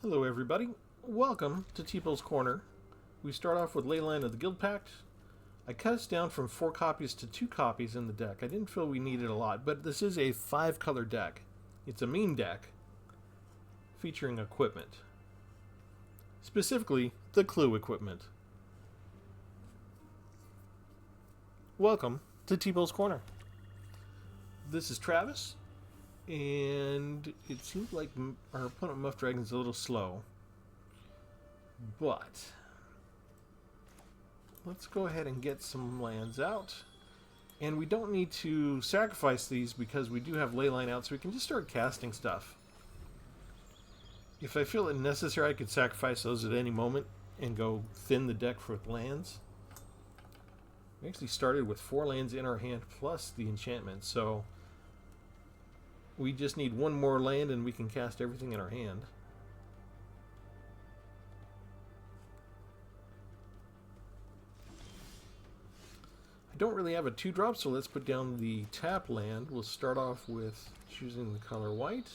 Hello everybody, welcome to Tpull's Corner. We start off with Leyline of the Guild Pact. I cut us down from 4 copies to 2 copies in the deck. I didn't feel we needed a lot, but this is a 5-color deck. It's a meme deck featuring equipment. Specifically, the clue equipment. Welcome to Tpull's Corner. This is Travis. And it seems like our opponent Muff Dragon's a little slow. But let's go ahead and get some lands out. And we don't need to sacrifice these because we do have Leyline out, so we can just start casting stuff. If I feel it necessary, I could sacrifice those at any moment and go thin the deck for lands. We actually started with 4 lands in our hand plus the enchantment, so we just need 1 more land and we can cast everything in our hand. I don't really have a 2-drop, so let's put down the tap land. We'll start off with choosing the color white,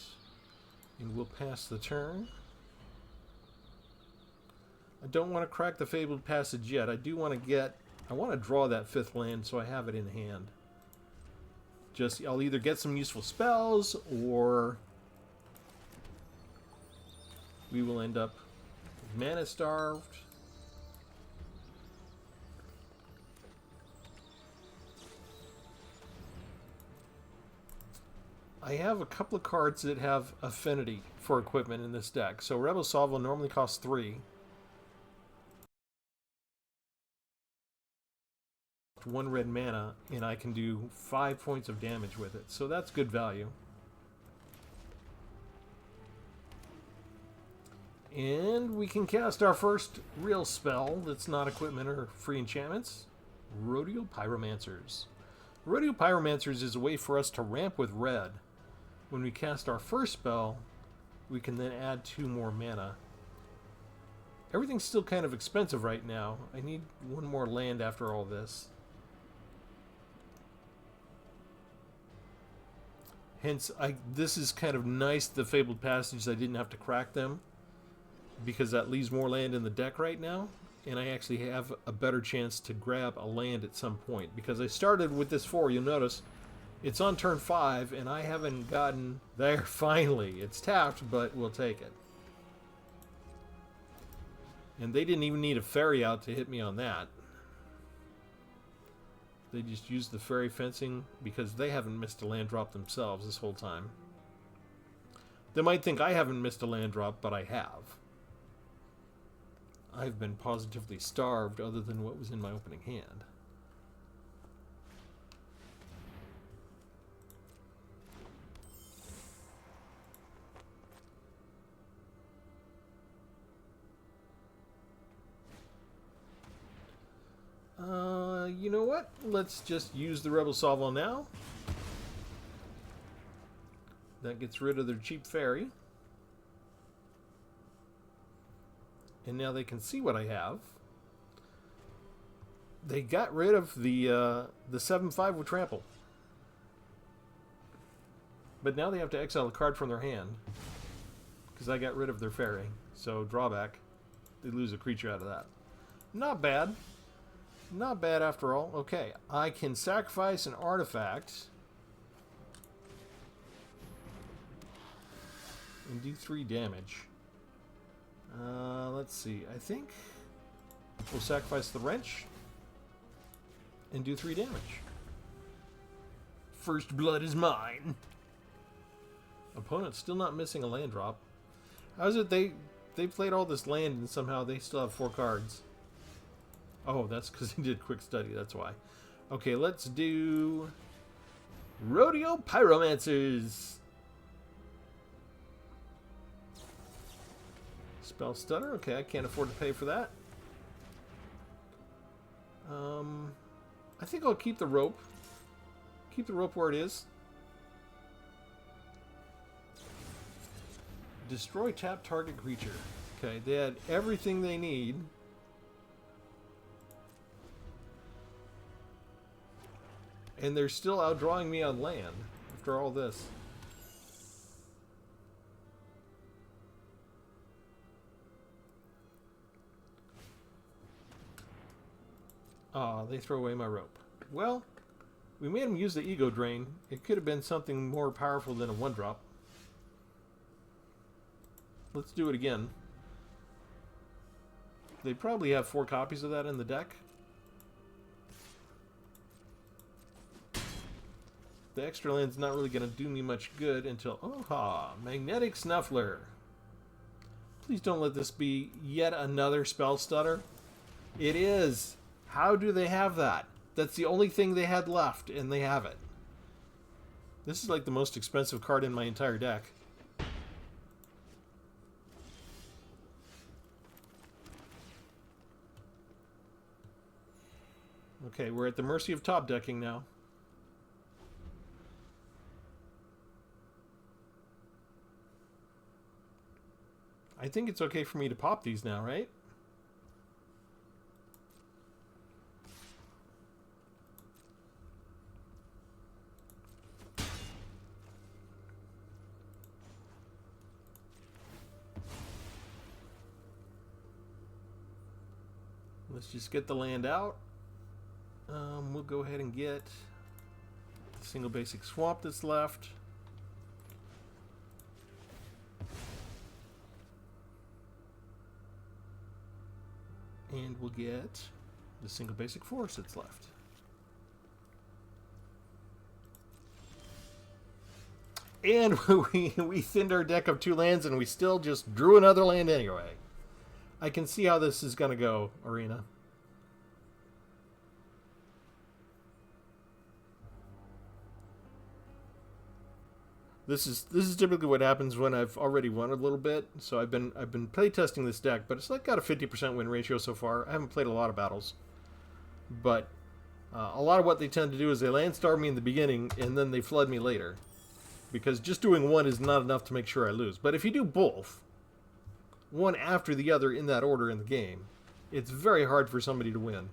and we'll pass the turn. I don't want to crack the Fabled Passage yet. I want to draw that 5th land so I have it in hand. I'll either get some useful spells, or we will end up mana starved. I have a couple of cards that have affinity for equipment in this deck. So Rebel Salvo normally costs 3. 1 red mana, and I can do 5 points of damage with it, so that's good value. And we can cast our first real spell that's not equipment or free enchantments. Rodeo Pyromancers. Rodeo Pyromancers is a way for us to ramp with red. When we cast our first spell, we can then add 2 more mana. Everything's still kind of expensive right now. I need 1 more land after all this. Hence, this is kind of nice, the Fabled Passage, I didn't have to crack them, because that leaves more land in the deck right now, and I actually have a better chance to grab a land at some point, because I started with this 4, you'll notice, it's on turn 5, and I haven't gotten there finally. It's tapped, but we'll take it. And they didn't even need a fairy out to hit me on that. They just used the fairy fencing because they haven't missed a land drop themselves this whole time. They might think I haven't missed a land drop, but I have. I've been positively starved other than what was in my opening hand. You know what? Let's just use the Rebel Salvo now. That gets rid of their cheap fairy. And now they can see what I have. They got rid of the 7/5 with Trample. But now they have to exile a card from their hand, because I got rid of their fairy. So drawback. They lose a creature out of that. Not bad. Not bad after all. Okay, I can sacrifice an artifact and do 3 damage. Let's see. I think we'll sacrifice the wrench and do 3 damage. First blood is mine. Opponent's still not missing a land drop. How is it they played all this land and somehow they still have 4 cards? Oh, that's because he did quick study, that's why. Okay, let's do Rodeo Pyromancers. Spell Stutter, okay, I can't afford to pay for that. I think I'll keep the rope. Keep the rope where it is. Destroy tap target creature. Okay, they had everything they need. And they're still outdrawing me on land after all this. Aw, they throw away my rope. Well, we made them use the ego drain. It could have been something more powerful than a 1-drop. Let's do it again. They probably have 4 copies of that in the deck. The extra land's not really going to do me much good until... Oh, Magnetic Snuffler. Please don't let this be yet another spell stutter. It is. How do they have that? That's the only thing they had left, and they have it. This is like the most expensive card in my entire deck. Okay, we're at the mercy of top decking now. I think it's okay for me to pop these now, right? Let's just get the land out. We'll go ahead and get the single basic swamp that's left. And we'll get the single basic forest that's left. And we thinned our deck of 2 lands and we still just drew another land anyway. I can see how this is going to go, Arena. This is typically what happens when I've already won a little bit. So I've been playtesting this deck, but it's like got a 50% win ratio so far. I haven't played a lot of battles, but a lot of what they tend to do is they land star me in the beginning and then they flood me later, because just doing one is not enough to make sure I lose. But if you do both, one after the other in that order in the game, it's very hard for somebody to win.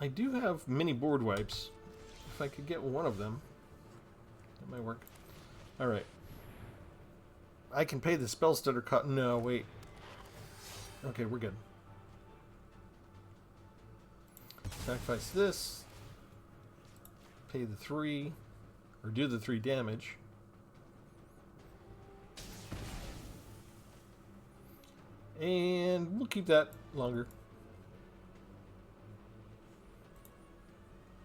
I do have mini board wipes. If I could get one of them, that might work. Alright. I can pay the spell stutter cut. No, wait. Okay, we're good. Sacrifice this. Pay the 3. Or do the 3 damage. And we'll keep that longer.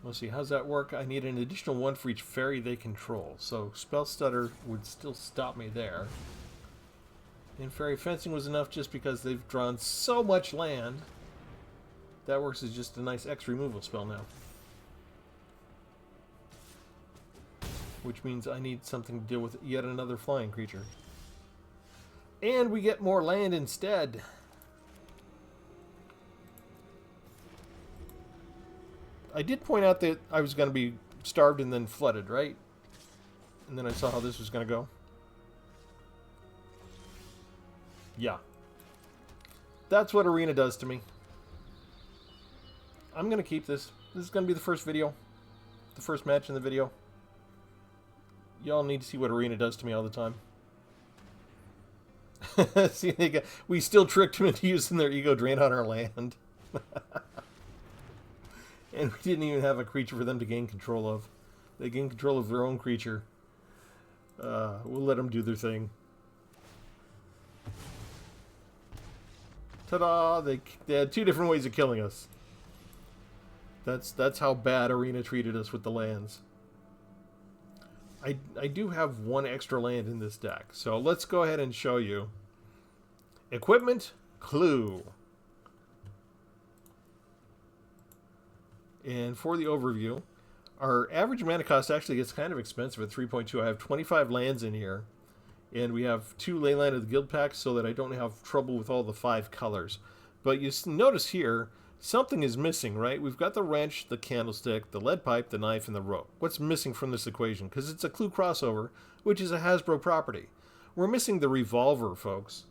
Let's see, how's that work? I need an additional 1 for each fairy they control. So spell stutter would still stop me there. And fairy fencing was enough just because they've drawn so much land. That works as just a nice X removal spell now. Which means I need something to deal with yet another flying creature. And we get more land instead. I did point out that I was going to be starved and then flooded, right? And then I saw how this was going to go. Yeah. That's what Arena does to me. I'm going to keep this. This is going to be the first video. The first match in the video. Y'all need to see what Arena does to me all the time. See, we still tricked them into using their ego drain on our land. And we didn't even have a creature for them to gain control of. They gain control of their own creature. We'll let them do their thing. Ta-da! They had 2 different ways of killing us. That's how bad Arena treated us with the lands. I do have 1 extra land in this deck. So let's go ahead and show you. Equipment, Clue. And for the overview, our average mana cost actually gets kind of expensive at 3.2. I have 25 lands in here, and we have 2 Leyline of the Guild packs so that I don't have trouble with all the 5 colors. But you notice here, something is missing, right? We've got the wrench, the candlestick, the lead pipe, the knife, and the rope. What's missing from this equation? Because it's a Clue crossover, which is a Hasbro property. We're missing the revolver, folks.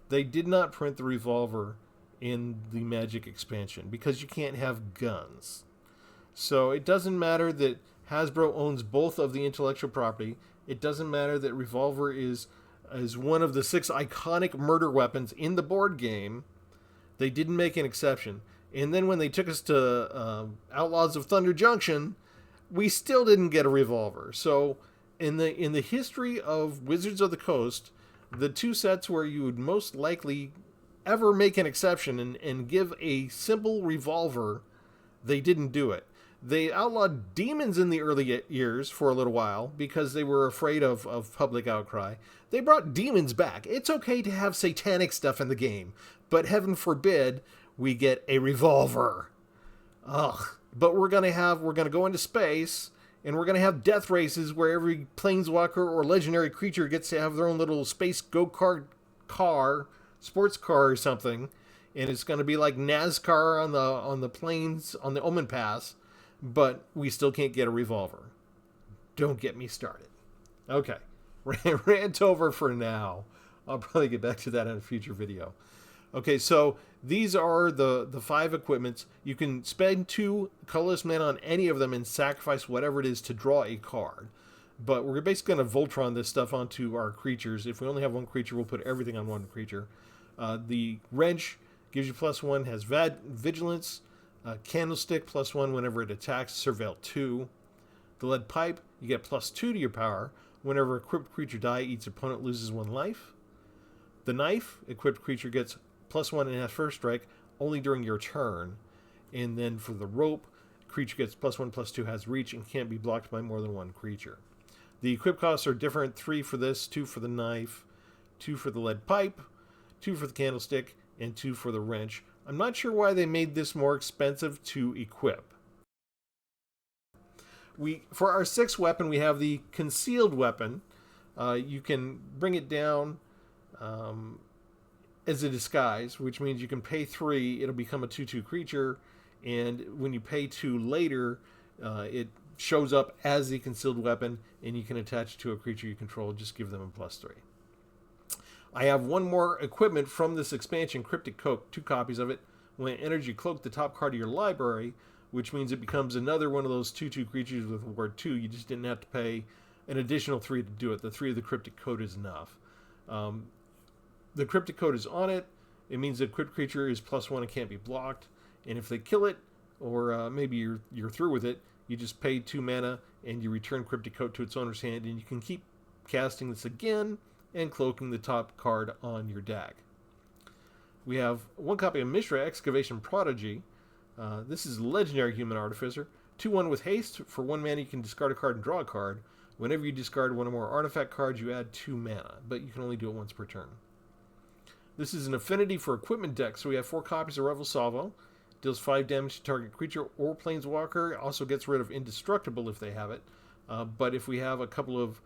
They did not print the revolver in the Magic expansion because you can't have guns. So it doesn't matter that Hasbro owns both of the intellectual property. It doesn't matter that revolver is one of the 6 iconic murder weapons in the board game. They didn't make an exception. And then when they took us to Outlaws of Thunder Junction, we still didn't get a revolver. So in the history of Wizards of the Coast, the 2 sets where you would most likely ever make an exception and give a simple revolver, they didn't do it. They outlawed demons in the early years for a little while because they were afraid of public outcry. They brought demons back. It's okay to have satanic stuff in the game, but heaven forbid we get a revolver. Ugh. But we're gonna go into space, and we're gonna have death races where every planeswalker or legendary creature gets to have their own little space go-kart car, sports car or something, and it's gonna be like NASCAR on the plains on the Omen Pass. But we still can't get a revolver. Don't get me started. Okay, rant over for now. I'll probably get back to that in a future video. Okay, so these are the 5 equipments. You can spend 2 colorless mana on any of them and sacrifice whatever it is to draw a card. But we're basically going to Voltron this stuff onto our creatures. If we only have one creature, we'll put everything on one creature. The Wrench gives you +1, has Vigilance. Candlestick +1 whenever it attacks, Surveil 2. The Lead Pipe, you get +2 to your power. Whenever equipped creature die, each opponent loses 1 life. The Knife, equipped creature gets +1 and has first strike only during your turn. And then for the Rope, creature gets +1/+2, has reach, and can't be blocked by more than 1 creature. The equip costs are different: 3 for this, 2 for the Knife, 2 for the Lead Pipe, 2 for the Candlestick, and 2 for the Wrench. I'm not sure why they made this more expensive to equip. For our 6th weapon, we have the Concealed Weapon. You can bring it down as a disguise, which means you can pay 3, it'll become a 2/2 creature, and when you pay 2 later, it shows up as the Concealed Weapon, and you can attach it to a creature you control, just give them a +3. I have one more equipment from this expansion, Cryptic Cloak, 2 copies of it. When it enters, you cloak the top card of your library, which means it becomes another one of those 2/2 creatures with ward 2. You just didn't have to pay an additional 3 to do it. The 3 of the Cryptic Code is enough. The Cryptic Code is on it. It means the equipped creature is +1 and can't be blocked. And if they kill it, or maybe you're through with it, you just pay 2 mana and you return Cryptic Code to its owner's hand, and you can keep casting this again and cloaking the top card on your deck. We have 1 copy of Mishra, Excavation Prodigy. This is Legendary Human Artificer. 2/1 with haste. For 1 mana, you can discard a card and draw a card. Whenever you discard 1 or more artifact cards, you add 2 mana, but you can only do it once per turn. This is an affinity for equipment deck, so we have 4 copies of Revel Salvo. Deals 5 damage to target creature or planeswalker. Also gets rid of Indestructible if they have it. But if we have a couple of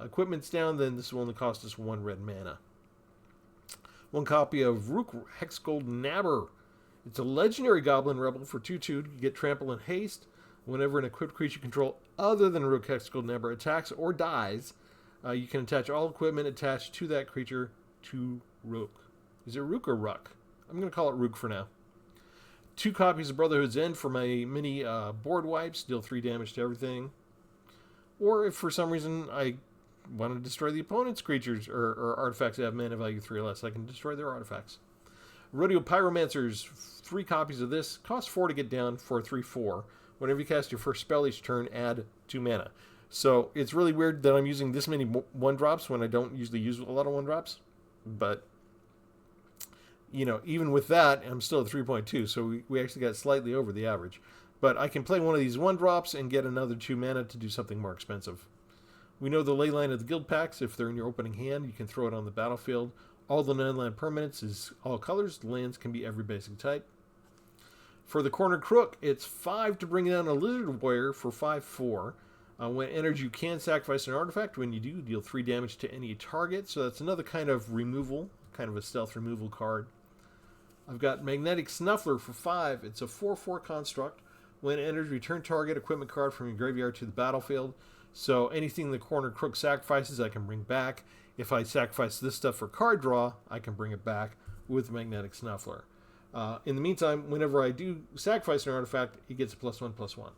equipments down, then this will only cost us 1 red mana. 1 copy of Rook Hexgold Nabber. It's a legendary Goblin Rebel for 2/2. You get Trample and Haste. Whenever an equipped creature you control other than Rook Hexgold Nabber attacks or dies, you can attach all equipment attached to that creature to Rook. Is it Rook or Ruck? I'm going to call it Rook for now. 2 copies of Brotherhood's End for my mini board wipes. Deal 3 damage to everything. Or if for some reason I want to destroy the opponent's creatures or artifacts that have mana value 3 or less, I can destroy their artifacts. Rodeo Pyromancers, 3 copies of this. Cost 4 to get down for 3/4. Whenever you cast your first spell each turn, add 2 mana. So it's really weird that I'm using this many 1-drops when I don't usually use a lot of 1-drops. But, you know, even with that, I'm still at 3.2, so we actually got slightly over the average. But I can play one of these 1-drops and get another 2 mana to do something more expensive. We know the leyline of the guild packs. If they're in your opening hand, you can throw it on the battlefield. All the non-land permanents is all colors. The lands can be every basic type. For the Corner Crook, it's 5 to bring down a Lizard Warrior for 5/4. When it enters, you can sacrifice an artifact. When you do, deal 3 damage to any target. So that's another kind of removal, kind of a stealth removal card. I've got Magnetic Snuffler for 5. It's a 4/4 construct. When it enters, return target equipment card from your graveyard to the battlefield. So anything the corner crook sacrifices, I can bring back. If I sacrifice this stuff for card draw, I can bring it back with Magnetic Snuffler. In the meantime, whenever I do sacrifice an artifact, it gets a +1/+1.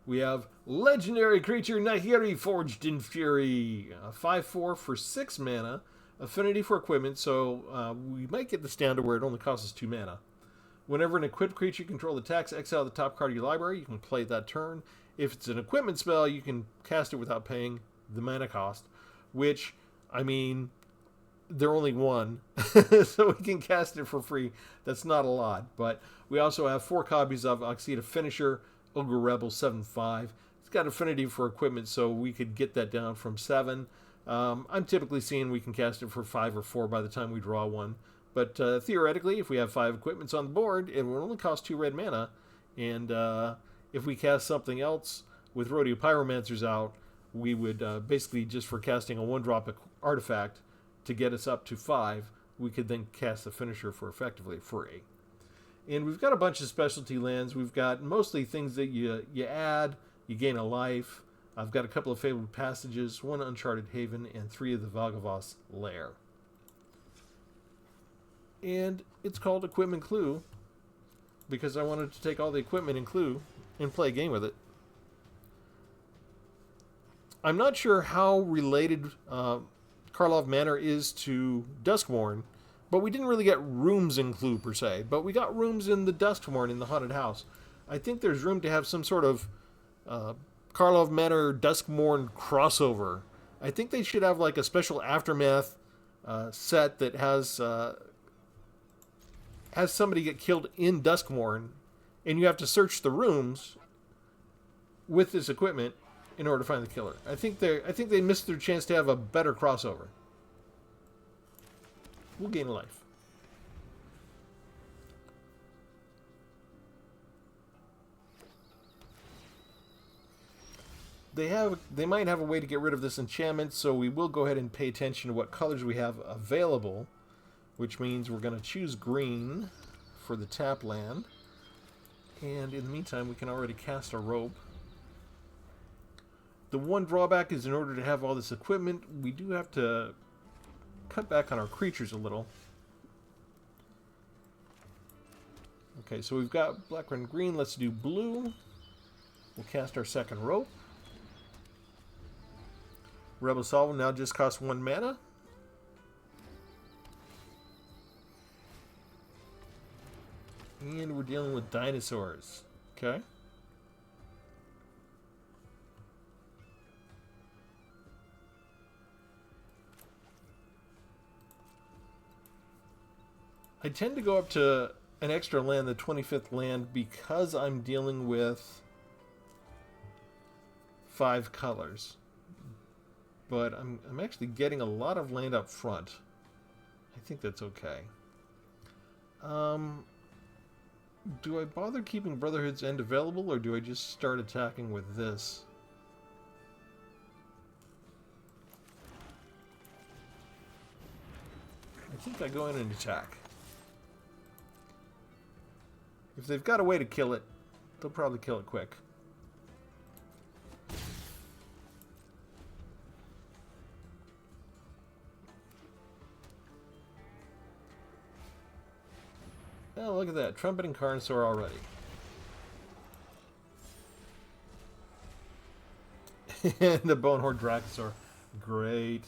We have Legendary Creature Nahiri Forged in Fury. 5/4 for 6 mana. Affinity for equipment, so we might get this down to where it only costs us 2 mana. Whenever an equipped creature you control attacks, exile the top card of your library. You can play it that turn. If it's an equipment spell, you can cast it without paying the mana cost, which, I mean, they're only one, so we can cast it for free. That's not a lot, but we also have 4 copies of Oxida Finisher, Ogre Rebel 7/5. It's got affinity for equipment, so we could get that down from 7. I'm typically seeing we can cast it for 5 or 4 by the time we draw one. But theoretically, if we have 5 equipments on the board, it will only cost 2 red mana. And if we cast something else with Rodeo Pyromancers out, we would basically, just for casting a 1-drop artifact to get us up to 5, we could then cast the Finisher for effectively free. And we've got a bunch of specialty lands. We've got mostly things that you add, you gain a life. I've got a couple of Fabled Passages, 1 Uncharted Haven, and 3 of the Vagavos Lair. And it's called Equipment Clue because I wanted to take all the equipment in Clue and play a game with it. I'm not sure how related Karlov Manor is to Duskmourn, but we didn't really get rooms in Clue per se, but we got rooms in the Duskmourn in the haunted house. I think there's room to have some sort of Karlov Manor Duskmourn crossover. I think they should have like a special Aftermath set that has somebody get killed in Duskmourn, and you have to search the rooms with this equipment in order to find the killer. I think they missed their chance to have a better crossover. We'll gain a life. They might have a way to get rid of this enchantment, so we will go ahead and pay attention to what colors we have available, which means we're going to choose green for the tap land. And in the meantime, we can already cast a rope. The one drawback is in order to have all this equipment, we do have to cut back on our creatures a little. Okay, so we've got black, red, and green. Let's do blue. We'll cast our second rope. Rebel Salvo now just costs 1 mana. And we're dealing with dinosaurs. Okay. I tend to go up to an extra land, the 25th land, because I'm dealing with 5 colors. But I'm actually getting a lot of land up front. I think that's okay. Do I bother keeping Brotherhood's End available, or do I just start attacking with this? I think I go in and attack. If they've got a way to kill it, they'll probably kill it quick. Oh, look at that. Trumpeting Carnosaur already. And the Bonehorde Dracosaur. Great.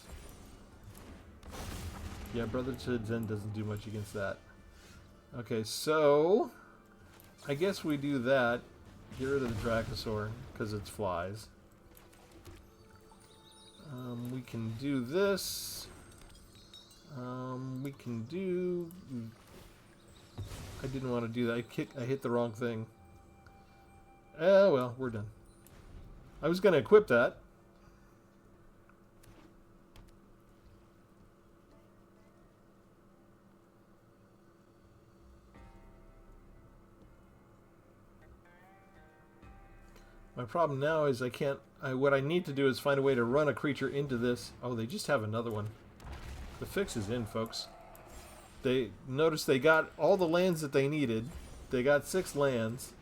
Yeah, Brotherhood's End doesn't do much against that. Okay, so I guess we do that. Get rid of the Dracosaur, because it's flies. We can do this. We can do... I didn't want to do that. I hit the wrong thing. Oh, well, we're done. I was going to equip that. My problem now is I can't... what I need to do is find a way to run a creature into this. Oh, they just have another one. The fix is in, folks. They noticed they got all the lands that they needed. They got 6 lands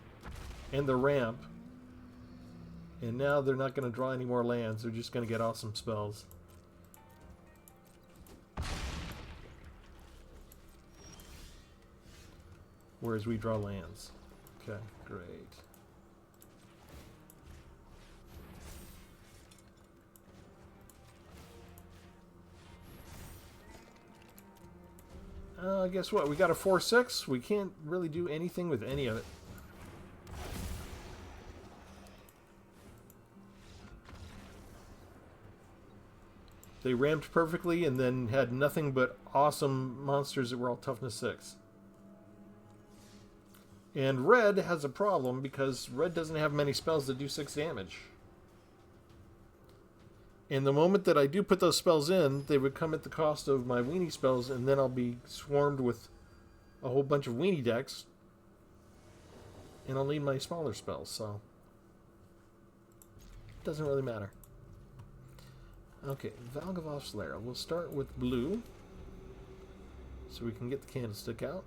and the ramp. And now they're not going to draw any more lands. They're just going to get awesome spells. Whereas we draw lands. Okay, great. Guess what? We got a 4/6. We can't really do anything with any of it. They ramped perfectly and then had nothing but awesome monsters that were all toughness 6. And red has a problem because red doesn't have many spells that do 6 damage. And the moment that I do put those spells in, they would come at the cost of my weenie spells, and then I'll be swarmed with a whole bunch of weenie decks. And I'll need my smaller spells, so it doesn't really matter. Okay, Valgavoth's Lair. We'll start with blue, so we can get the candlestick out.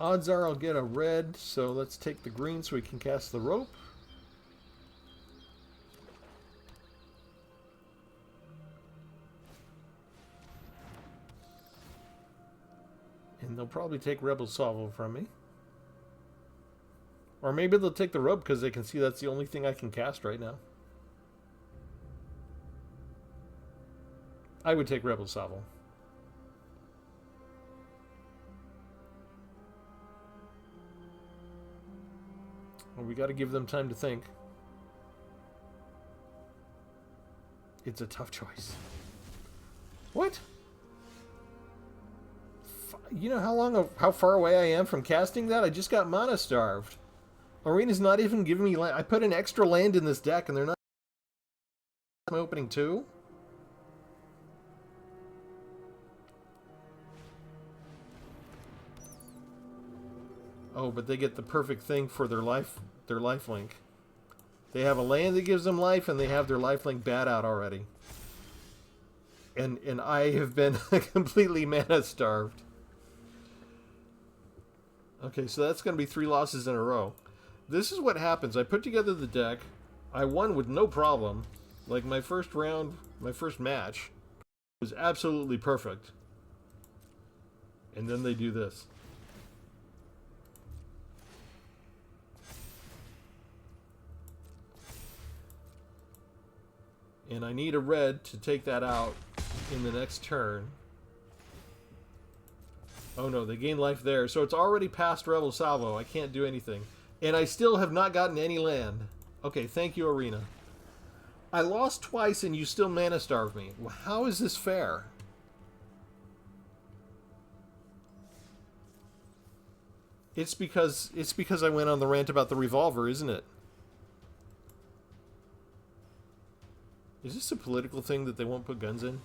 Odds are I'll get a red, so let's take the green so we can cast the rope. And they'll probably take Rebel Salvo from me. Or maybe they'll take the rope because they can see that's the only thing I can cast right now. I would take Rebel Salvo. Well, we got to give them time to think. It's a tough choice. What? You know how far away I am from casting that? I just got mana starved. Arena's not even giving me land. I put an extra land in this deck and they're not opening 2. Oh, but they get the perfect thing for their lifelink. They have a land that gives them life, and they have their lifelink bad out already. And I have been completely mana starved. Okay, so that's going to be 3 losses in a row. This is what happens. I put together the deck. I won with no problem. Like, my first round, my first match was absolutely perfect. And then they do this. And I need a red to take that out in the next turn. Oh no, they gain life there. So it's already past Rebel Salvo. I can't do anything. And I still have not gotten any land. Okay, thank you, Arena. I lost twice and you still mana starve me. Well, how is this fair? It's because I went on the rant about the revolver, isn't it? Is this a political thing that they won't put guns in?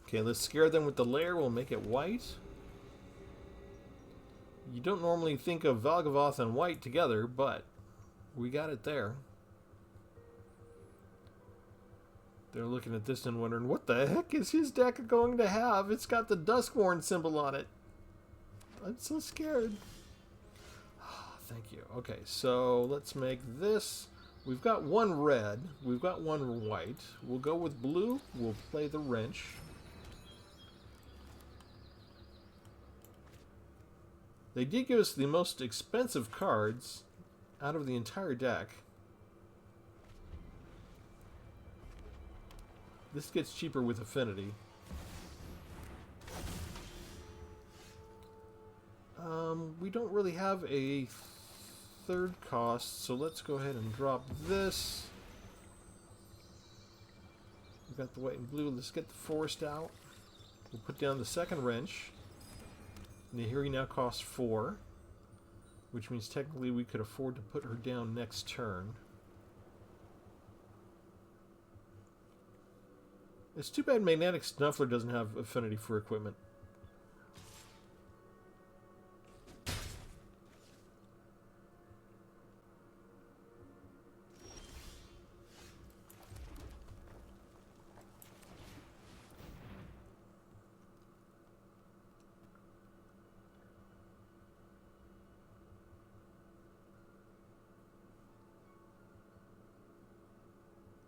Okay, let's scare them with the lair. We'll make it white. You don't normally think of Valgavoth and white together, but we got it there. They're looking at this and wondering, what the heck is his deck going to have? It's got the Duskborn symbol on it. I'm so scared. Oh, thank you. Okay, so let's make this. We've got 1 red. We've got 1 white. We'll go with blue. We'll play the wrench. They did give us the most expensive cards out of the entire deck. This gets cheaper with affinity. We don't really have a third cost, so let's go ahead and drop this. We've got the white and blue. Let's get the forest out. We'll put down the second wrench. Nahiri now costs 4, which means technically we could afford to put her down next turn. It's too bad Magnetic Snuffler doesn't have affinity for equipment.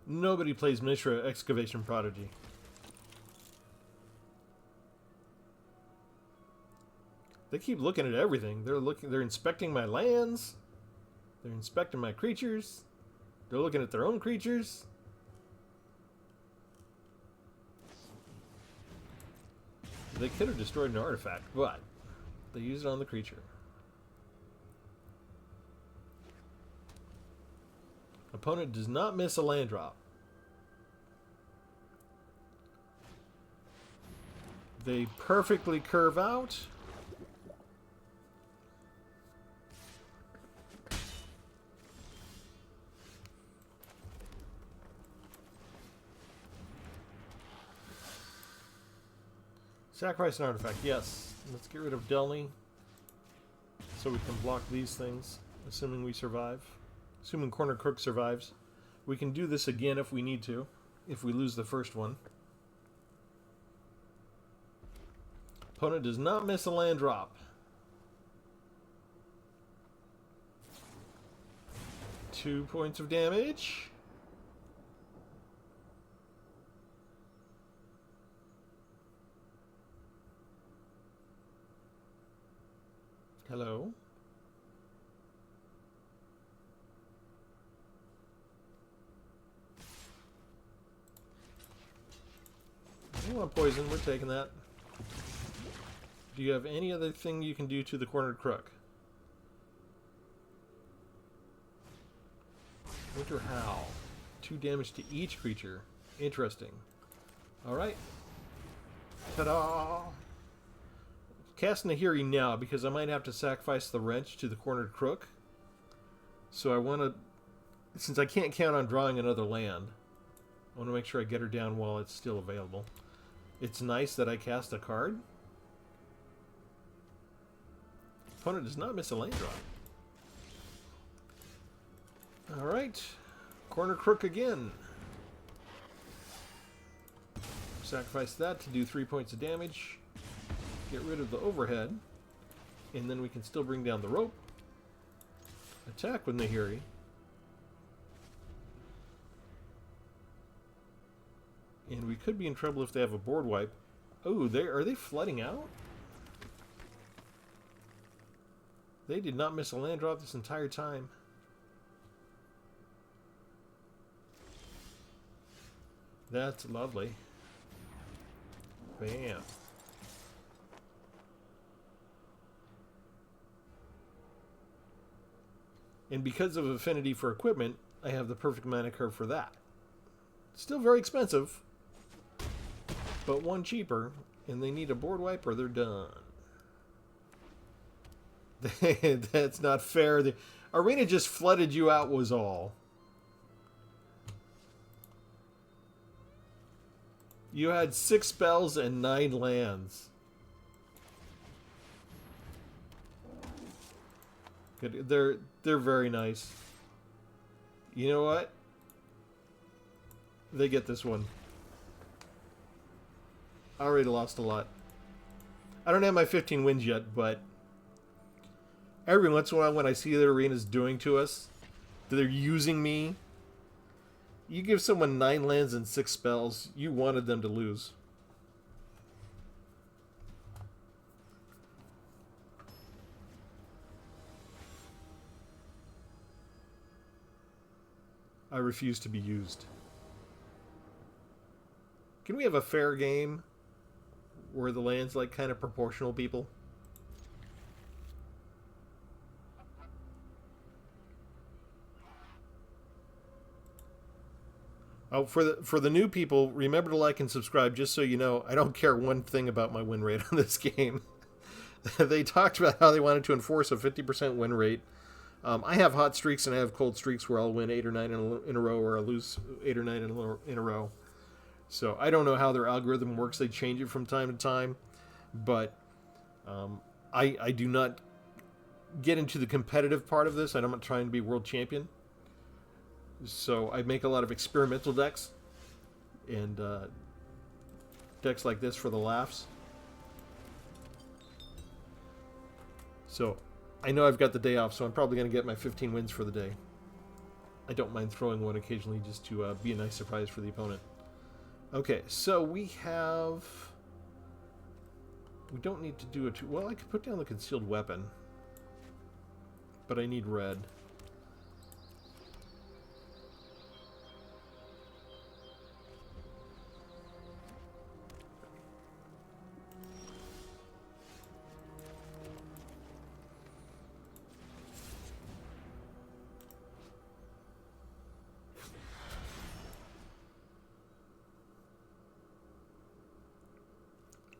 Nobody plays Mishra Excavation Prodigy. They keep looking at everything. They're inspecting my lands. They're inspecting my creatures. They're looking at their own creatures. They could have destroyed an artifact, but they used it on the creature. Opponent does not miss a land drop. They perfectly curve out. Sacrifice an artifact, yes. Let's get rid of Delny so we can block these things, assuming we survive. Assuming Corner Crook survives. We can do this again if we need to, if we lose the first one. Opponent does not miss a land drop. Two points of damage. Hello. You want poison, we're taking that. Do you have any other thing you can do to the Cornered Crook? Winter Howl. 2 damage to each creature. Interesting. Alright. Ta-da! Cast Nahiri now, because I might have to sacrifice the wrench to the Cornered Crook. So I want to... Since I can't count on drawing another land, I want to make sure I get her down while it's still available. It's nice that I cast a card. Opponent does not miss a land drop. Alright. Corner Crook again. Sacrifice that to do 3 points of damage. Get rid of the overhead. And then we can still bring down the rope. Attack with Nahiri. And we could be in trouble if they have a board wipe. Oh, are they flooding out? They did not miss a land drop this entire time. That's lovely. Bam. And because of affinity for equipment, I have the perfect mana curve for that. Still very expensive, but one cheaper, and they need a board wipe or they're done. That's not fair. The arena just flooded you out was all. You had 6 spells and 9 lands. Good. They're very nice. You know what? They get this one. I already lost a lot. I don't have my 15 wins yet, but every once in a while when I see the arena's doing to us, that they're using me. You give someone 9 lands and 6 spells, you wanted them to lose. I refuse to be used. Can we have a fair game where the land's like kind of proportional, people? Oh, for the new people, remember to like and subscribe just so you know I don't care one thing about my win rate on this game. They talked about how they wanted to enforce a 50% win rate. I have hot streaks and I have cold streaks where I'll win 8 or 9 in a row, or I'll lose 8 or 9 in a row. So I don't know how their algorithm works. They change it from time to time. But I do not get into the competitive part of this. I'm not trying to be world champion. So I make a lot of experimental decks. And decks like this for the laughs. So I know I've got the day off, so I'm probably going to get my 15 wins for the day. I don't mind throwing one occasionally just to be a nice surprise for the opponent. Okay, so we have... We don't need to do it. Well, I could put down the concealed weapon. But I need red.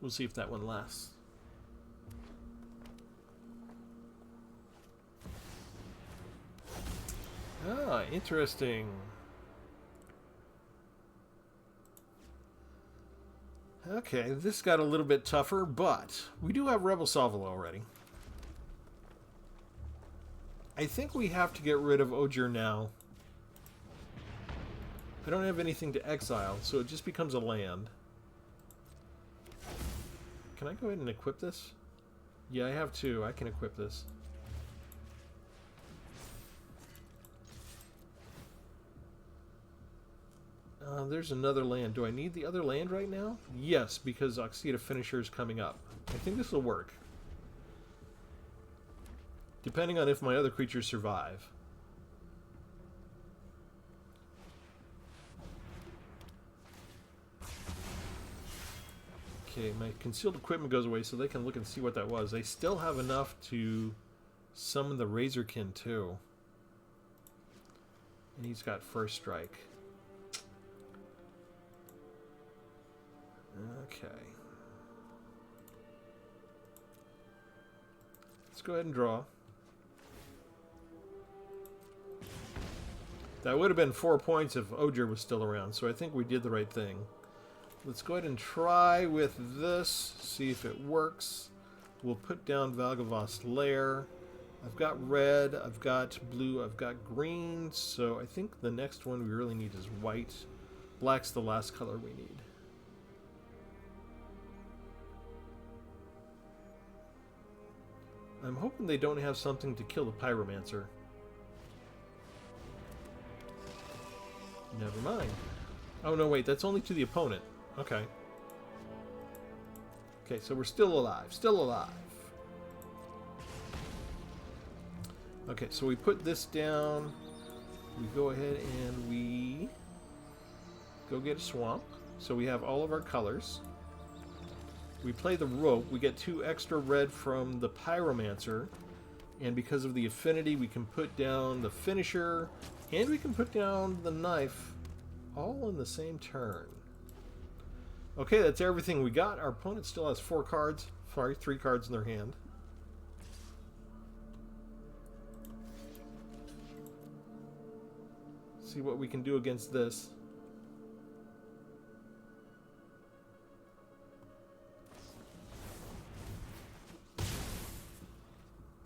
We'll see if that one lasts. Ah, interesting. Okay, this got a little bit tougher, but we do have Rebel Salvo already. I think we have to get rid of Ogier now. I don't have anything to exile, so it just becomes a land. Can I go ahead and equip this? Yeah, I have two. I can equip this. There's another land. Do I need the other land right now? Yes, because Oxida Finisher is coming up. I think this will work. Depending on if my other creatures survive. Okay, my concealed equipment goes away so they can look and see what that was. They still have enough to summon the Razorkin too. And he's got first strike. Okay. Let's go ahead and draw. That would have been 4 points if Ogier was still around, so I think we did the right thing. Let's go ahead and try with this, see if it works. We'll put down Valgavost Lair. I've got red, I've got blue, I've got green, so I think the next one we really need is white. Black's the last color we need. I'm hoping they don't have something to kill the Pyromancer. Never mind. Oh no, wait, that's only to the opponent. Okay. Okay, so we're still alive. Still alive. Okay, so we put this down. We go ahead and we go get a swamp. So we have all of our colors. We play the rope. We get 2 extra red from the Pyromancer. And because of the affinity, we can put down the finisher. And we can put down the knife. All in the same turn. Okay, that's everything we got. Our opponent still has 4 cards. Sorry, 3 cards in their hand. See what we can do against this.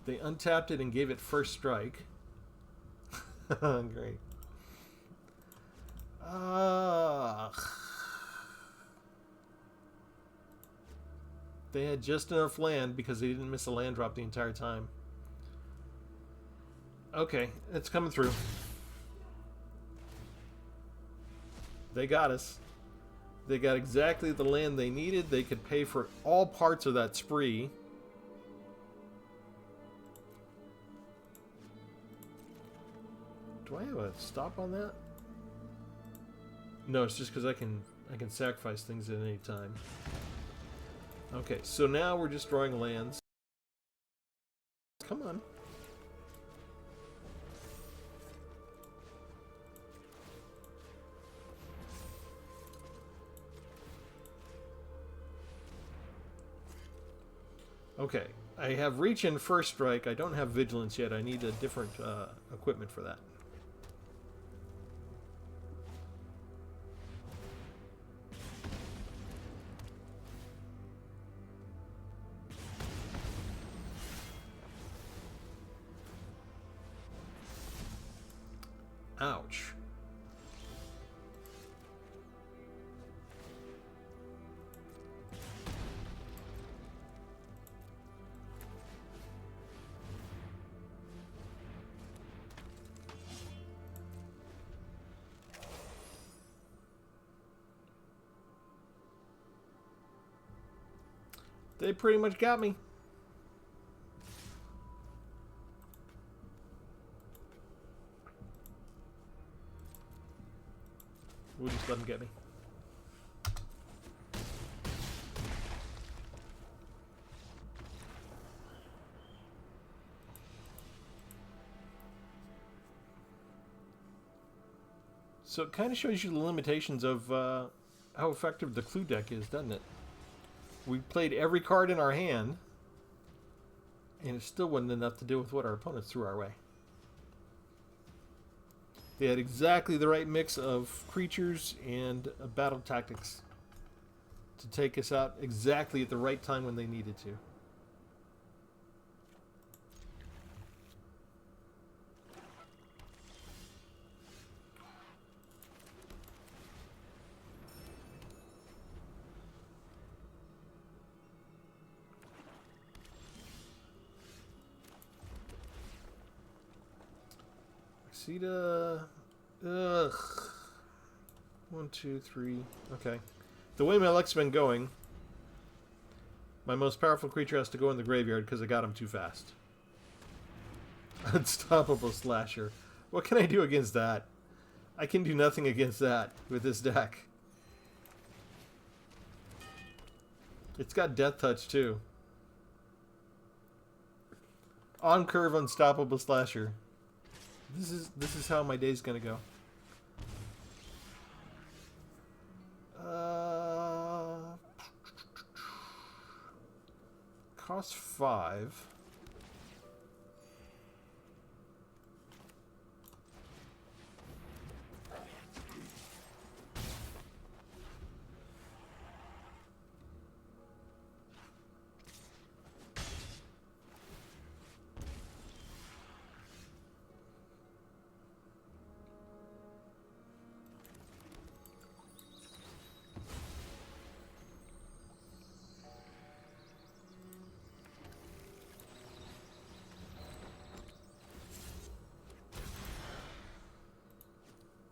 They untapped it and gave it first strike. Great. They had just enough land because they didn't miss a land drop the entire time. Okay, it's coming through. They got us. They got exactly the land they needed. They could pay for all parts of that spree. Do I have a stop on that? No, it's just because I can sacrifice things at any time. Okay, so now we're just drawing lands. Come on. Okay, I have reach and first strike. I don't have vigilance yet. I need a different equipment for that. Ouch. They pretty much got me. We'll just let them get me. So it kind of shows you the limitations of how effective the clue deck is, doesn't it? We played every card in our hand, and it still wasn't enough to deal with what our opponents threw our way. They had exactly the right mix of creatures and battle tactics to take us out exactly at the right time when they needed to. Ugh. 1, 2, 3. Okay. The way my luck's been going, my most powerful creature has to go in the graveyard because I got him too fast. Unstoppable Slasher. What can I do against that? I can do nothing against that with this deck. It's got Death Touch too. On curve, Unstoppable Slasher. This is how my day's gonna go. Cost 5.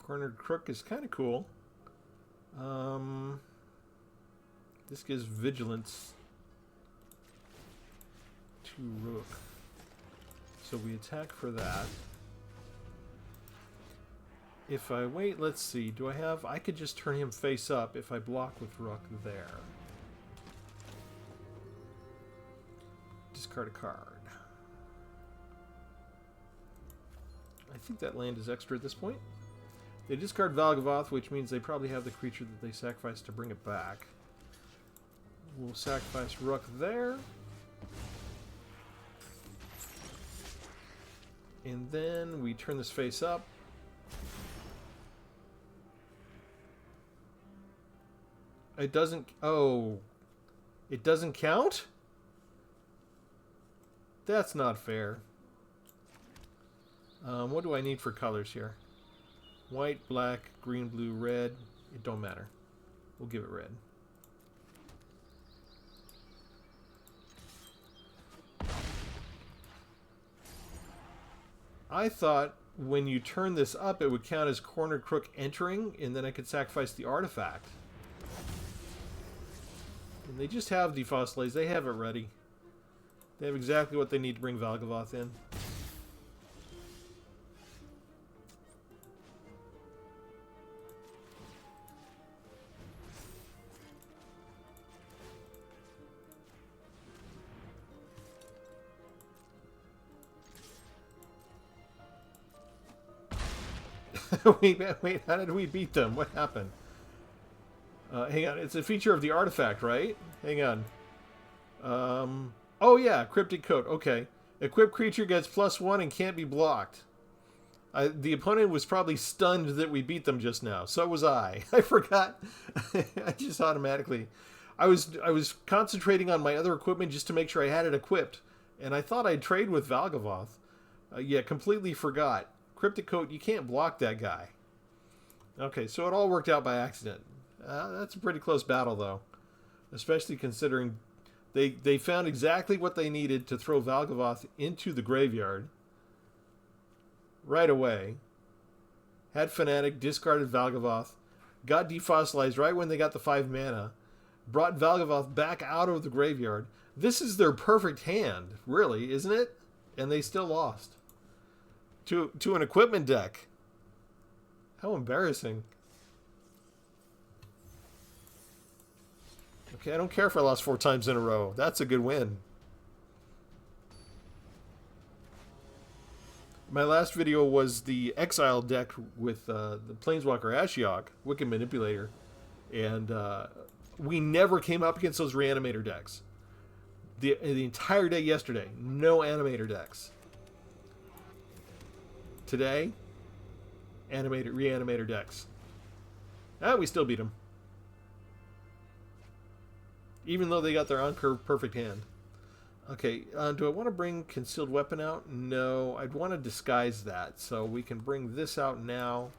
Cornered Crook is kind of cool. This gives vigilance to Rook. So we attack for that. If I wait, let's see. Do I have... I could just turn him face up if I block with Rook there. Discard a card. I think that land is extra at this point. They discard Valgavoth, which means they probably have the creature that they sacrifice to bring it back. We'll sacrifice Rook there. And then we turn this face up. It doesn't... Oh. It doesn't count? That's not fair. What do I need for colors here? White, black, green, blue, red. It don't matter. We'll give it red. I thought when you turn this up, it would count as Cornered Crook entering, and then I could sacrifice the artifact. And they just have Defossilize. They have it ready. They have exactly what they need to bring Valgavoth in. wait, how did we beat them? What happened? Hang on, it's a feature of the artifact, right? Hang on. Oh yeah, Cryptic Coat. Okay. Equipped creature gets +1 and can't be blocked. The opponent was probably stunned that we beat them just now. So was I. I forgot. I just automatically. I was concentrating on my other equipment just to make sure I had it equipped, and I thought I'd trade with Valgavoth. Yeah, completely forgot. Cryptic Coat, you can't block that guy. Okay, so it all worked out by accident. That's a pretty close battle, though, especially considering they found exactly what they needed to throw Valgavoth into the graveyard right away. Had Fnatic, discarded Valgavoth, got defossilized right when they got the 5 mana, brought Valgavoth back out of the graveyard. This is their perfect hand, really, isn't it? And they still lost. To an equipment deck. How embarrassing. Okay, I don't care if I lost 4 times in a row. That's a good win. My last video was the Exile deck with the Planeswalker Ashiok, Wicked Manipulator. And we never came up against those Reanimator decks. The entire day yesterday, no Animator decks. Today, Reanimator decks. We still beat them. Even though they got their on-curve perfect hand. Okay, do I want to bring Concealed Weapon out? No, I'd want to disguise that. So we can bring this out now.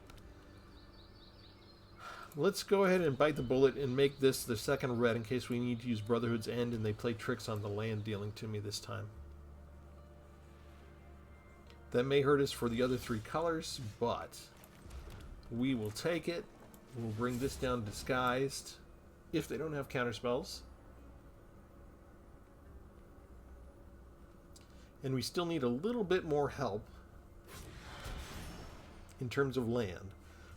Let's go ahead and bite the bullet and make this the second red in case we need to use Brotherhood's End and they play tricks on the land dealing to me this time. That may hurt us for the other 3 colors, but we will take it. We'll bring this down disguised if they don't have counterspells. And we still need a little bit more help in terms of land.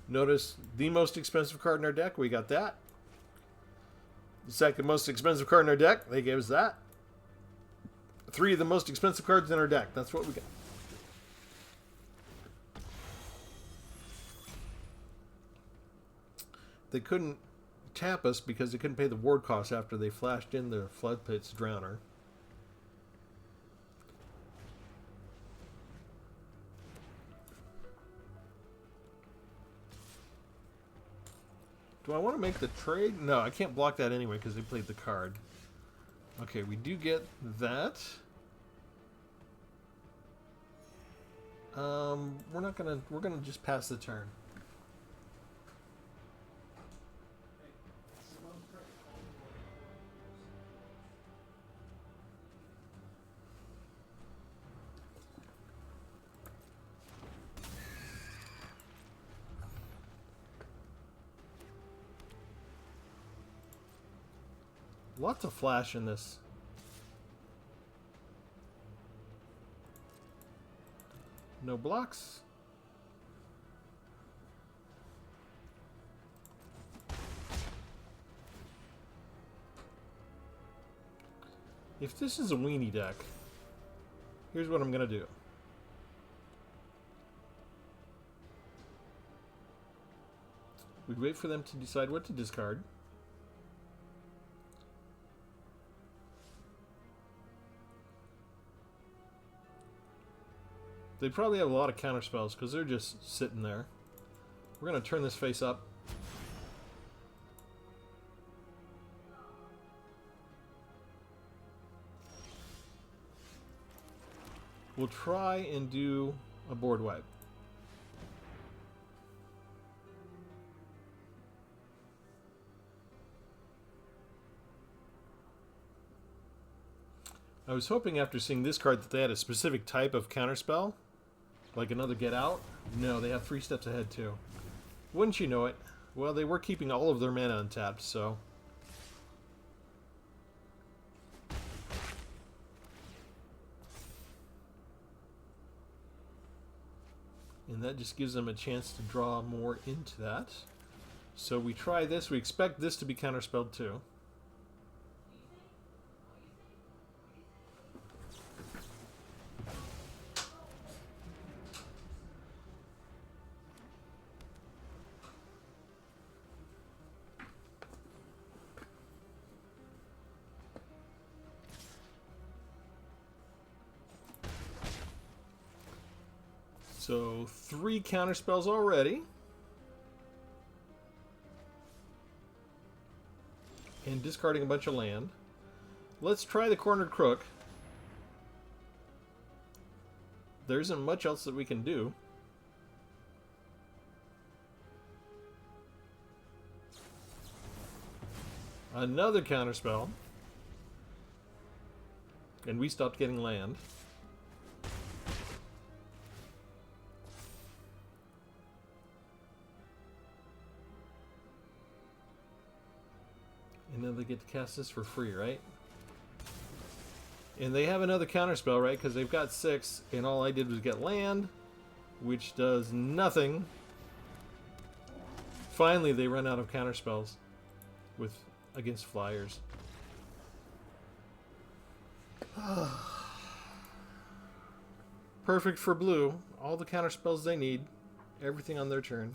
Notice the most expensive card in our deck, we got that. The second most expensive card in our deck, they gave us that. 3 of the most expensive cards in our deck, that's what we got. They couldn't tap us because they couldn't pay the ward costs after they flashed in the Flood Pit's Drowner. Do I want to make the trade? No, I can't block that anyway because they played the card. Okay, we do get that. We're gonna just pass the turn. Lots of flash in this. No blocks. If this is a weenie deck, here's what I'm going to do. We'd wait for them to decide what to discard. They probably have a lot of counterspells because they're just sitting there. We're going to turn this face up. We'll try and do a board wipe. I was hoping after seeing this card that they had a specific type of counterspell. Like another Get Out? No, they have 3 steps ahead too. Wouldn't you know it? Well, they were keeping all of their mana untapped, so... And that just gives them a chance to draw more into that. So we try this. We expect this to be counterspelled too. So 3 counterspells already. And discarding a bunch of land. Let's try the Cornered Crook. There isn't much else that we can do. Another counterspell. And we stopped getting land. And then they get to cast this for free, right? And they have another counterspell, right? Because they've got 6, and all I did was get land, which does nothing. Finally, they run out of counterspells against flyers. Perfect for blue. All the counterspells they need. Everything on their turn.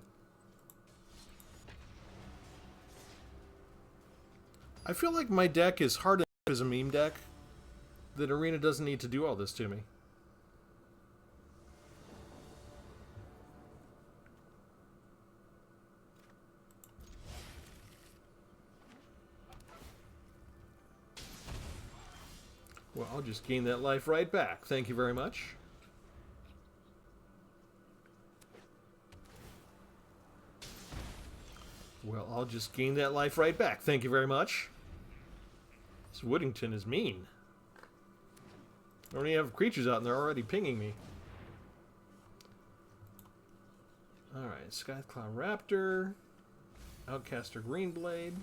I feel like my deck is hard enough as a meme deck that Arena doesn't need to do all this to me. Well, I'll just gain that life right back. Thank you very much. Well, I'll just gain that life right back. Thank you very much. This Woodington is mean. I don't even have creatures out and they're already pinging me. Alright, Skycloud Raptor. Outcaster Greenblade.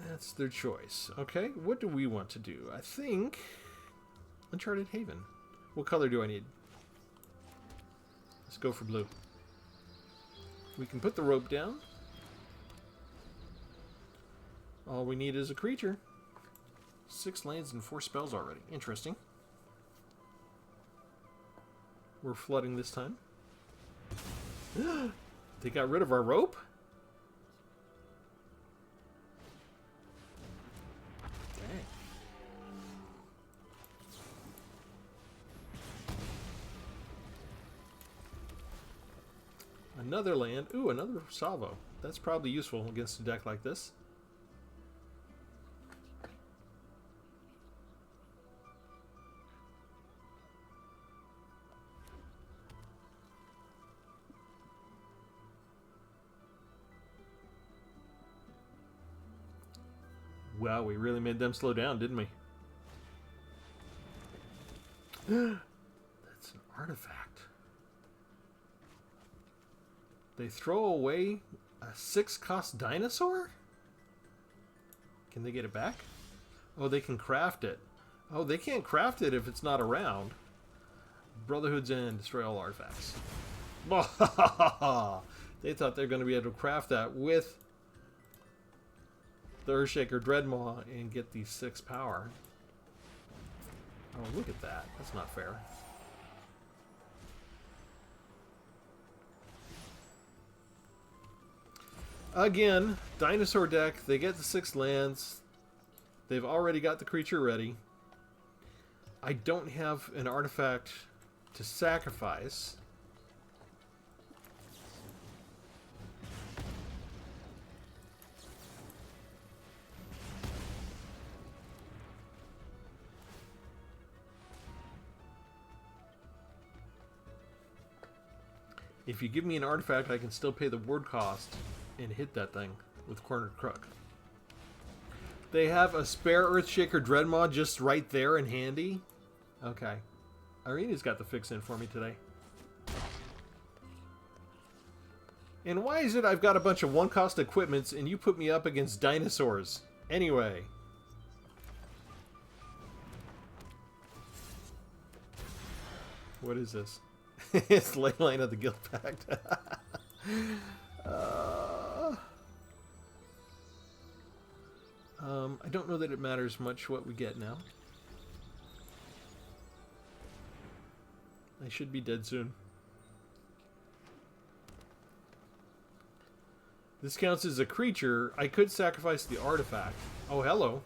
That's their choice. Okay, what do we want to do? I think Uncharted Haven. What color do I need? Let's go for blue. We can put the rope down. All we need is a creature. 6 lands and 4 spells already. Interesting. We're flooding this time. They got rid of our rope? Dang. Another land. Ooh, another salvo. That's probably useful against a deck like this. Wow, we really made them slow down, didn't we? That's an artifact. They throw away a 6-cost dinosaur? Can they get it back? Oh, they can craft it. Oh, they can't craft it if it's not around. Brotherhood's End, destroy all artifacts. They thought they were going to be able to craft that with the Earthshaker Dreadmaw and get the 6 power. Oh, look at that. That's not fair. Again, dinosaur deck. They get the 6 lands. They've already got the creature ready. I don't have an artifact to sacrifice. If you give me an artifact, I can still pay the ward cost and hit that thing with Cornered Crook. They have a spare Earthshaker Dreadmaw just right there and handy. Okay. Arena's got the fix in for me today. And why is it I've got a bunch of 1-cost equipments and you put me up against dinosaurs? Anyway. What is this? It's Leyline of the Guild Pact. I don't know that it matters much what we get now. I should be dead soon. This counts as a creature. I could sacrifice the artifact. Oh, hello.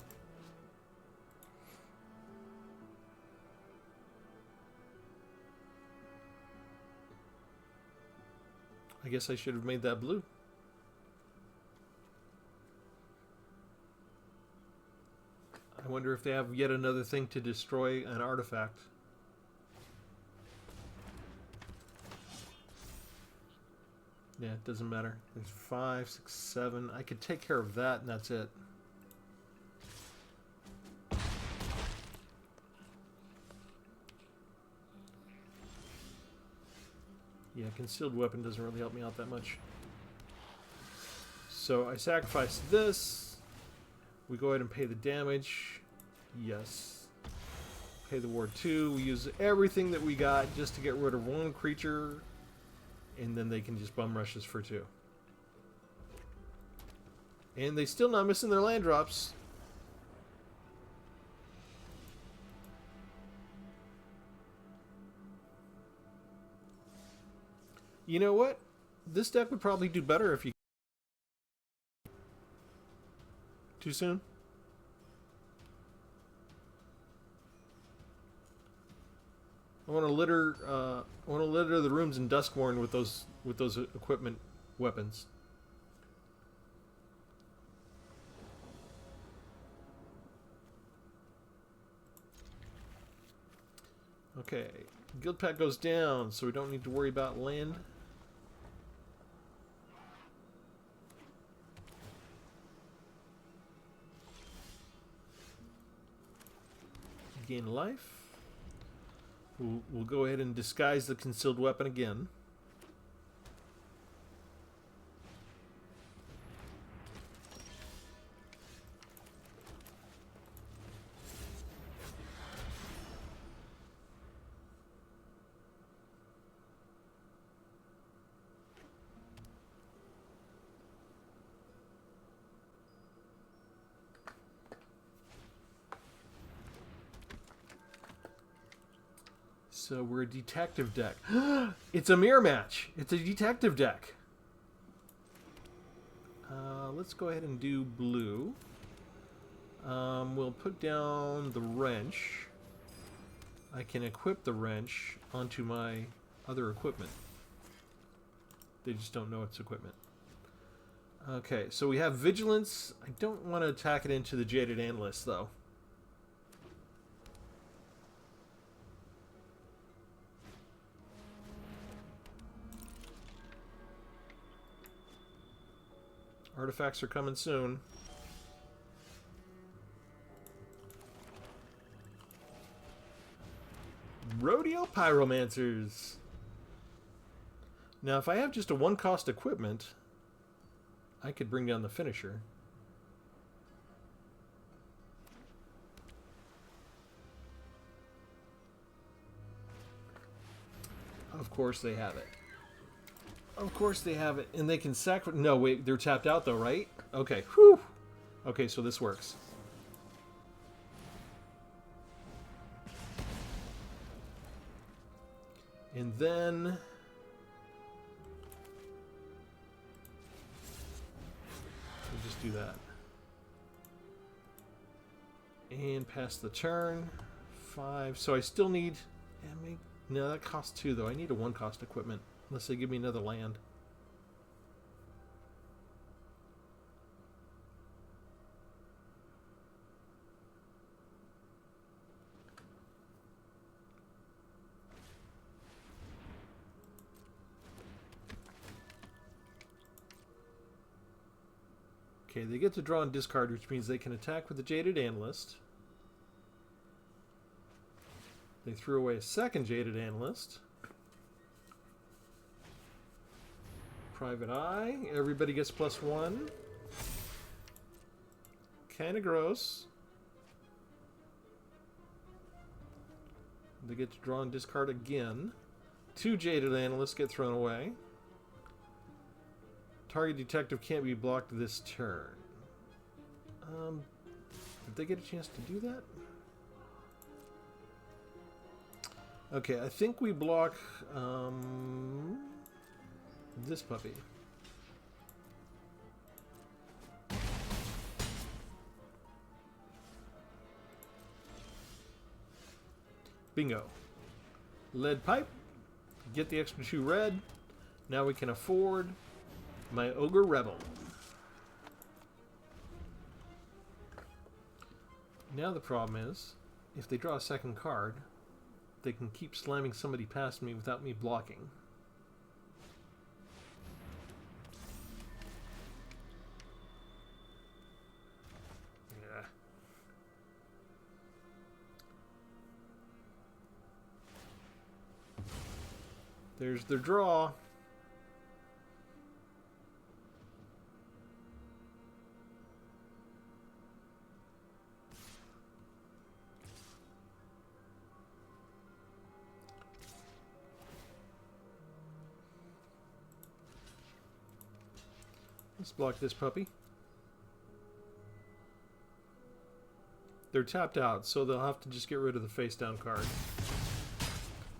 I guess I should have made that blue. I wonder if they have yet another thing to destroy an artifact. Yeah, it doesn't matter. There's 5, 6, 7. I could take care of that, and that's it. Yeah, concealed weapon doesn't really help me out that much. So I sacrifice this. We go ahead and pay the damage. Yes. Pay the ward 2. We use everything that we got just to get rid of one creature. And then they can just bum rush us for 2. And they still not missing their land drops. You know what? This deck would probably do better if you... Too soon? I want to litter the rooms in Duskmourn with those equipment weapons. Okay, guild pack goes down, so we don't need to worry about land. Gain life. We'll go ahead and disguise the concealed weapon again. So we're a detective deck. It's a mirror match. It's a detective deck. Let's go ahead and do blue. We'll put down the wrench. I can equip the wrench onto my other equipment. They just don't know it's equipment. Okay, so we have vigilance. I don't want to attack it into the Jaded Analyst, though. Artifacts are coming soon. Rodeo Pyromancers. Now, if I have just a 1-cost equipment, I could bring down the finisher. Of course they have it. Of course they have it. And they can sacrifice... No, wait, they're tapped out though, right? Okay, whew. Okay, so this works. And then... we'll just do that. And pass the turn. 5. So I still need... No, that costs 2 though. I need a 1-cost equipment. Unless they give me another land. Okay, they get to draw and discard, which means they can attack with the Jaded Analyst. They threw away a second Jaded Analyst. Private Eye. Everybody gets +1. Kind of gross. They get to draw and discard again. 2 Jaded Analysts get thrown away. Target detective can't be blocked this turn. Did they get a chance to do that? Okay, I think we block this puppy. Bingo. Lead pipe. Get the extra 2 red. Now we can afford my Ogre Rebel. Now the problem is, if they draw a second card, they can keep slamming somebody past me without me blocking. Yeah. There's their draw. Let's block this puppy. They're tapped out, so they'll have to just get rid of the face down card.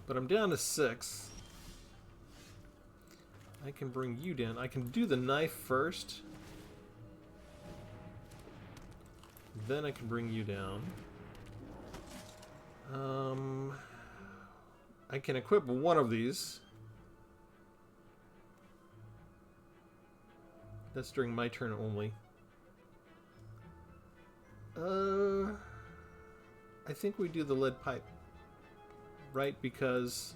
But I'm down to 6. I can bring you down. I can do the knife first. Then I can bring you down. I can equip one of these. That's during my turn only. I think we do the lead pipe. Right, because...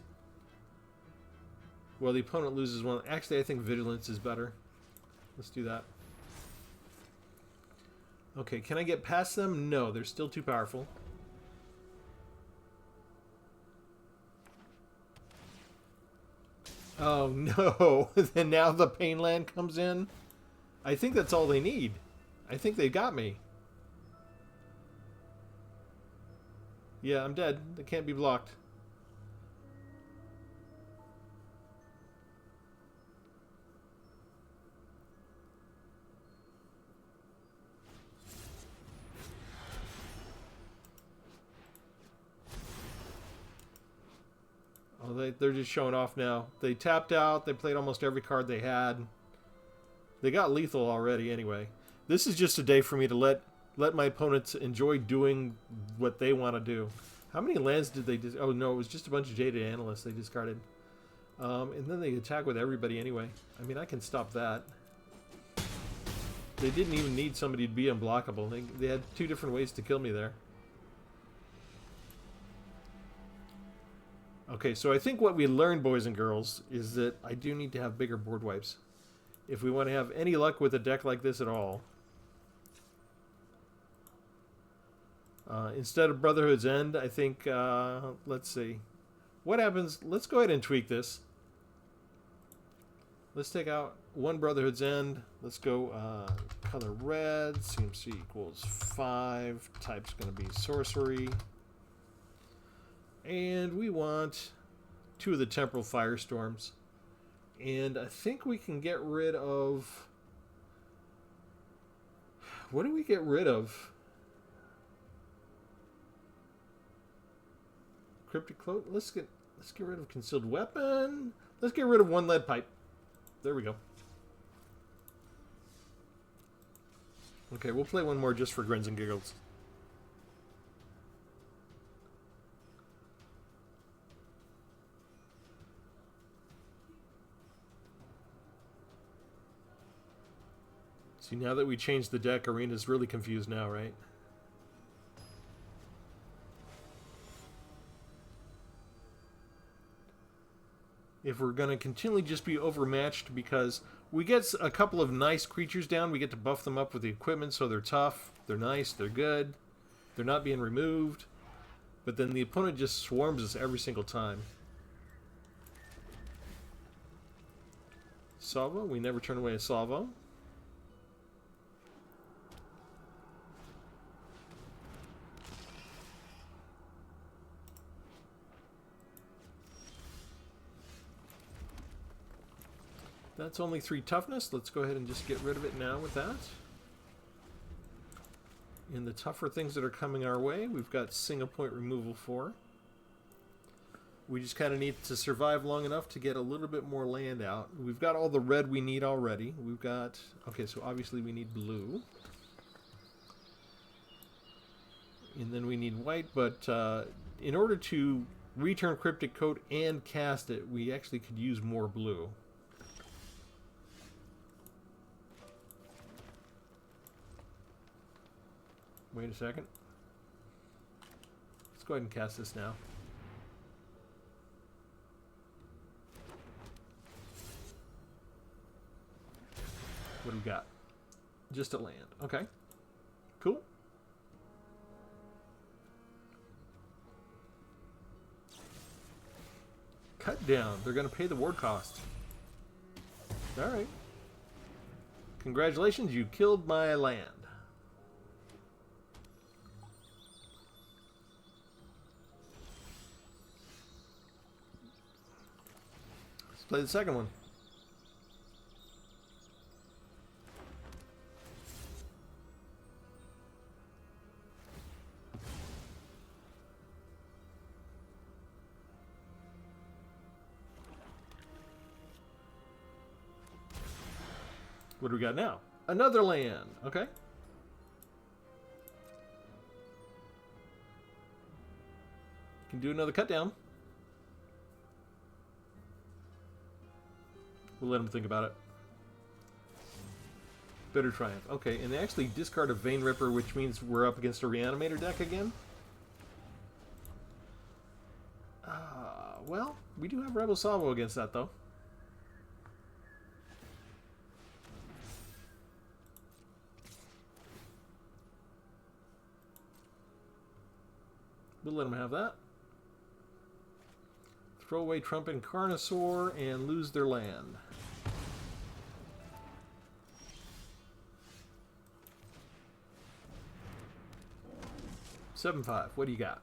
well, the opponent loses one. Actually, I think vigilance is better. Let's do that. Okay, can I get past them? No, they're still too powerful. Oh no, then now the pain land comes in. I think that's all they need. I think they got me. Yeah, I'm dead. They can't be blocked. Oh, they're just showing off now. They tapped out. They played almost every card they had. They got lethal already anyway. This is just a day for me to let my opponents enjoy doing what they want to do. How many lands did they... oh no, it was just a bunch of Jaded Analysts they discarded. And then they attack with everybody anyway. I mean, I can stop that. They didn't even need somebody to be unblockable. They had 2 different ways to kill me there. Okay, so I think what we learned, boys and girls, is that I do need to have bigger board wipes. If we want to have any luck with a deck like this at all. Instead of Brotherhood's End, I think, let's see. What happens? Let's go ahead and tweak this. Let's take out 1 Brotherhood's End. Let's go color red. CMC equals 5. Type's going to be sorcery. And we want 2 of the Temporal Firestorms. And I think we can get rid of... what do we get rid of? Cryptic Cloak? Let's get rid of Concealed Weapon. Let's get rid of 1 lead pipe. There we go. Okay, we'll play 1 more just for grins and giggles. See, now that we changed the deck, Arena's really confused now, right? If we're going to continually just be overmatched because we get a couple of nice creatures down, we get to buff them up with the equipment so they're tough, they're nice, they're good, they're not being removed, but then the opponent just swarms us every single time. Salvo, we never turn away a Salvo. That's only 3 toughness. Let's go ahead and just get rid of it now with that. In the tougher things that are coming our way, we've got single point removal 4. We just kind of need to survive long enough to get a little bit more land out. We've got all the red we need already. We've got... okay, so obviously we need blue. And then we need white, but in order to return Cryptic Coat and cast it, we actually could use more blue. Wait a second. Let's go ahead and cast this now. What do we got? Just a land. Okay. Cool. Cut down. They're going to pay the ward cost. Alright. Congratulations, you killed my land. Let's play the second one. What do we got now? Another land. Okay. Can do another cut down. We'll let him think about it. Bitter Triumph. Okay, and they actually discard a Vein Ripper, which means we're up against a Reanimator deck again. Well, we do have Rebel Salvo against that, though. We'll let them have that. Throw away Trump and Carnosaur and lose their land. 7-5. What do you got?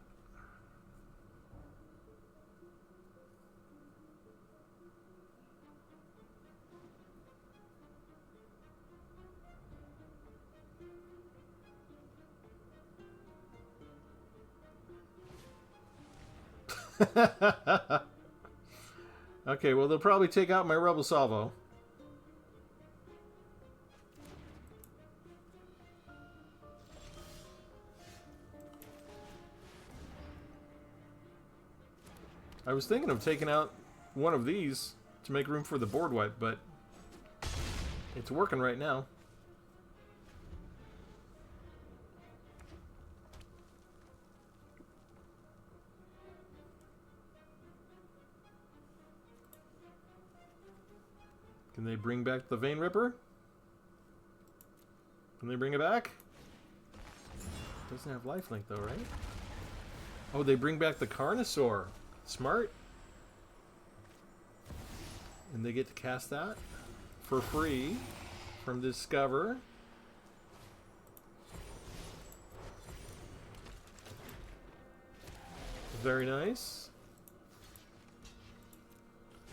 Okay, well, they'll probably take out my Rebel Salvo. I was thinking of taking out one of these to make room for the board wipe, but it's working right now. Can they bring back the Vein Ripper? Can they bring it back? Doesn't have lifelink though, right? Oh, they bring back the Carnosaur. Smart. And they get to cast that for free from Discover. Very nice.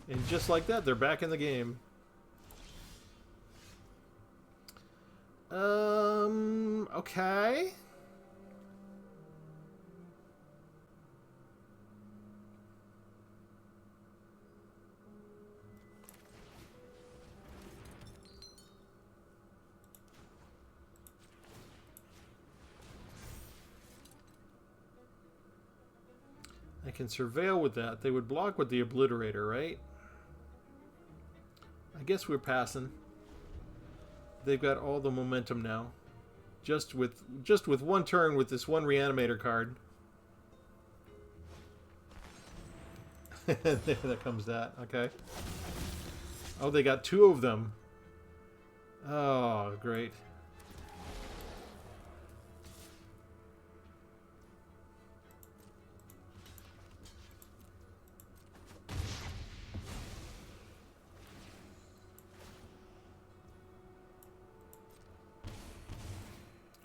And just like that, they're back in the game. Okay. I can surveil with that. They would block with the Obliterator, right? I guess we're passing. They've got all the momentum now. Just with one turn with this one Reanimator card. There comes that. Okay. Oh, they got two of them. Oh, great.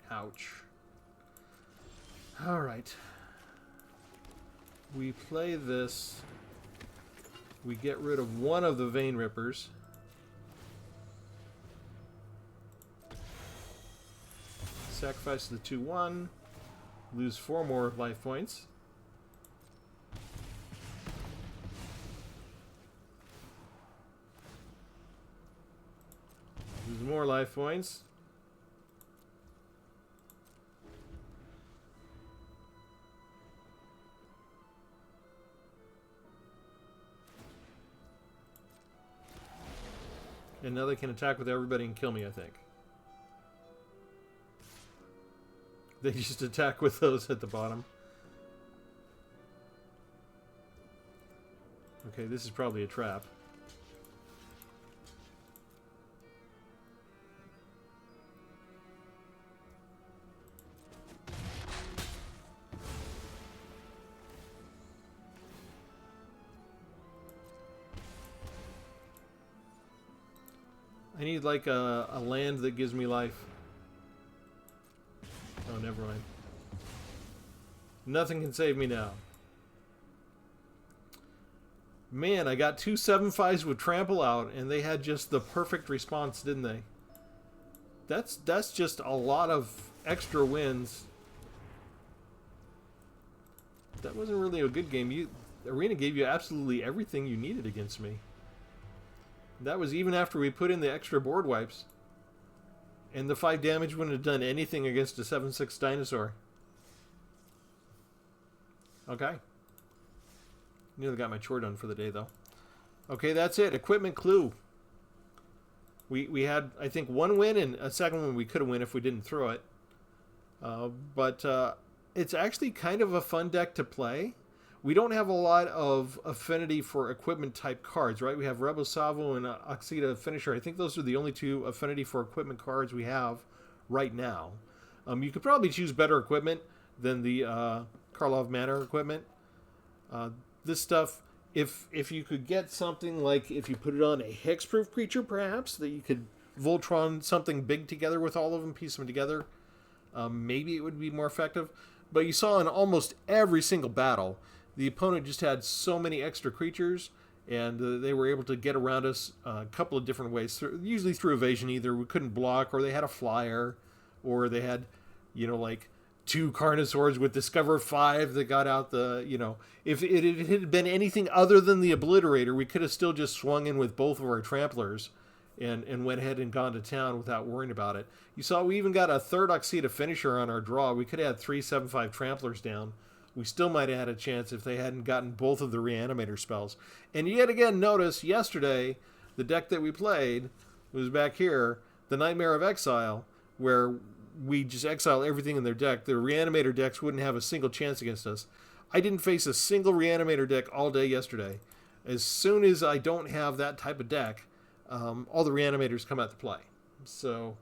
Ouch. All right. We play this. We get rid of one of the Vein Rippers. Sacrifice the 2/1. Lose 4 more life points. Lose more life points. And now they can attack with everybody and kill me, I think. They just attack with those at the bottom. Okay, this is probably a trap. I need like a land that gives me life. Oh, never mind. Nothing can save me now. Man, I got 2 7/5s with Trample out, and they had just the perfect response, didn't they? That's just a lot of extra wins. That wasn't really a good game. Arena gave you absolutely everything you needed against me. That was even after we put in the extra board wipes. And the 5 damage wouldn't have done anything against a 7/6 dinosaur. Okay. Nearly got my chore done for the day, though. Okay, that's it. Equipment clue. We had, I think, 1 win, and a second one we could have won if we didn't throw it. But it's actually kind of a fun deck to play. We don't have a lot of affinity for equipment-type cards, right? We have Rebel Salvo and Oxida Finisher. I think those are the only 2 affinity for equipment cards we have right now. You could probably choose better equipment than the Karlov Manor equipment. This stuff, if you could get something like, if you put it on a hexproof creature, perhaps, that you could Voltron something big together with all of them, piece them together, maybe it would be more effective. But you saw in almost every single battle, the opponent just had so many extra creatures, and they were able to get around us a couple of different ways. Usually through evasion, either we couldn't block, or they had a flyer, or they had, like 2 Carnosaurs with Discover 5 that got out the, if it had been anything other than the Obliterator, we could have still just swung in with both of our Tramplers and went ahead and gone to town without worrying about it. You saw we even got a 3rd Oxida Finisher on our draw. We could have had 3 7/5 Tramplers down. We still might have had a chance if they hadn't gotten both of the Reanimator spells. And yet again, notice yesterday, the deck that we played was back here, the Nightmare of Exile, where we just exile everything in their deck. The Reanimator decks wouldn't have a single chance against us. I didn't face a single Reanimator deck all day yesterday. As soon as I don't have that type of deck, all the Reanimators come out to play. So,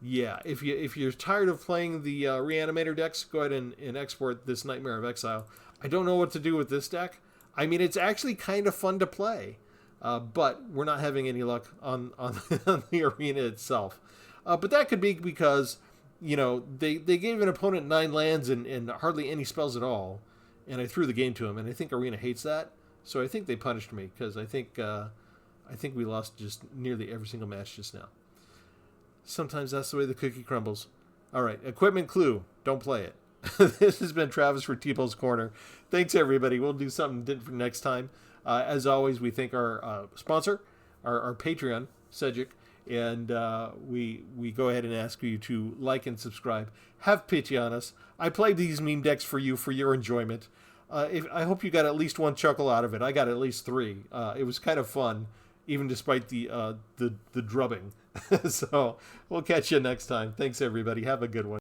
yeah, if you're tired of playing the Reanimator decks, go ahead and export this Nightmare of Exile. I don't know what to do with this deck. I mean, it's actually kind of fun to play, but we're not having any luck on the arena itself. But that could be because, they gave an opponent 9 lands and hardly any spells at all, and I threw the game to him, and I think Arena hates that, so I think they punished me, because I think we lost just nearly every single match just now. Sometimes that's the way the cookie crumbles. All right, equipment clue. Don't play it. This has been Travis for Tpull's Corner. Thanks, everybody. We'll do something different next time. As always, we thank our sponsor, our Patreon, Cedric, and we go ahead and ask you to like and subscribe. Have pity on us. I played these meme decks for you for your enjoyment. I hope you got at least 1 chuckle out of it. I got at least 3. It was kind of fun, even despite the drubbing. So we'll catch you next time. Thanks, everybody. Have a good one.